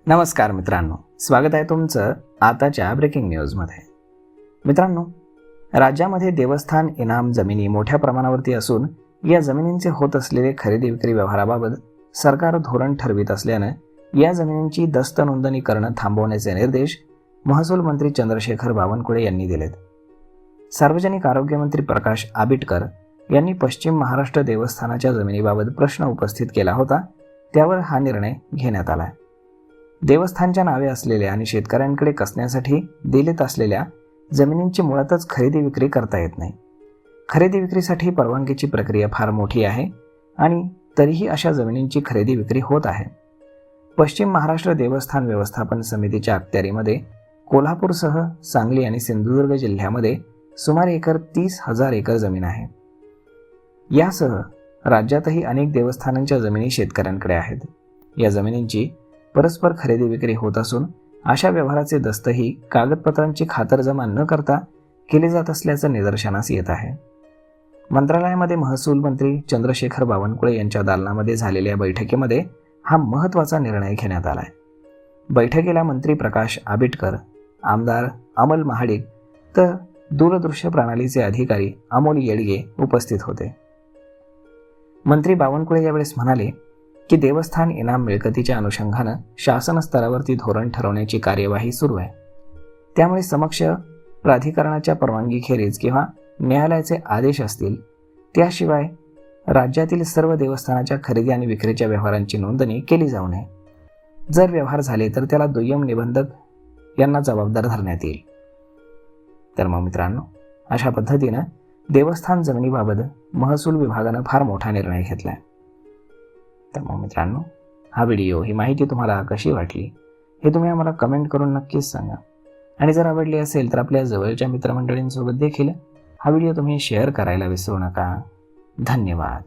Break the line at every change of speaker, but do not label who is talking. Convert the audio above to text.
नमस्कार मित्रांनो, स्वागत आहे तुमचं आताच्या ब्रेकिंग न्यूजमध्ये. मित्रांनो, राज्यामध्ये देवस्थान इनाम जमिनी मोठ्या प्रमाणावरती असून या जमिनींचे होत असलेले खरेदी विक्री व्यवहाराबाबत सरकार धोरण ठरवित असल्यानं या जमिनींची दस्त नोंदणी करणं थांबवण्याचे निर्देश महसूल मंत्री चंद्रशेखर बावनकुळे यांनी दिलेत. सार्वजनिक आरोग्य मंत्री प्रकाश आबिटकर यांनी पश्चिम महाराष्ट्र देवस्थानाच्या जमिनीबाबत प्रश्न उपस्थित केला होता, त्यावर हा निर्णय घेण्यात आला. देवस्थानच्या नावे असलेल्या आणि शेतकऱ्यांकडे कसण्यासाठी दिलेत असलेल्या जमिनींची मुळातच खरेदी विक्री करता येत नाही. खरेदी विक्रीसाठी परवानगीची प्रक्रिया फार मोठी आहे आणि तरीही अशा जमिनींची खरेदी विक्री होत आहे. पश्चिम महाराष्ट्र देवस्थान व्यवस्थापन समितीच्या अखत्यारीमध्ये कोल्हापूरसह सांगली आणि सिंधुदुर्ग जिल्ह्यामध्ये सुमारे 30,000 एकर जमीन आहे. यासह राज्यातही अनेक देवस्थानांच्या जमिनी शेतकऱ्यांकडे आहेत. या जमिनींची परस्पर खरेदी विक्री होत असून अशा व्यवहाराचे दस्तही कागदपत्रांची खातरजमा न करता केले जात असल्याचं निदर्शनास येत आहे. मंत्रालयामध्ये महसूल मंत्री चंद्रशेखर बावनकुळे यांच्या दालनामध्ये झालेल्या बैठकीमध्ये हा महत्त्वाचा निर्णय घेण्यात आला आहे. बैठकीला मंत्री प्रकाश आबिटकर, आमदार अमल महाडिक तर दूरदृश्य प्रणालीचे अधिकारी अमोल येडगे उपस्थित होते. मंत्री बावनकुळे यावेळेस म्हणाले की देवस्थान इनाम मिळकतीच्या अनुषंगानं शासन स्तरावरती धोरण ठरवण्याची कार्यवाही सुरू आहे. त्यामुळे समक्ष प्राधिकरणाच्या परवानगीखेरीज किंवा न्यायालयाचे आदेश असतील त्याशिवाय राज्यातील सर्व देवस्थानाच्या खरेदी आणि विक्रीच्या व्यवहारांची नोंदणी केली जाऊ नये. जर व्यवहार झाले तर त्याला दुय्यम निबंधक यांना जबाबदार धरण्यात येईल. तर मग मित्रांनो, अशा पद्धतीनं देवस्थान जमिनीबाबत महसूल विभागानं फार मोठा निर्णय घेतला आहे. तर मग मित्रांनो, हा व्हिडिओ, ही माहिती तुम्हाला कशी वाटली हे तुम्ही आम्हाला कमेंट करून नक्कीच सांगा. आणि जर आवडली असेल तर आपल्या जवळच्या मित्रमंडळींसोबत देखील हा व्हिडिओ तुम्ही शेअर करायला विसरू नका. धन्यवाद.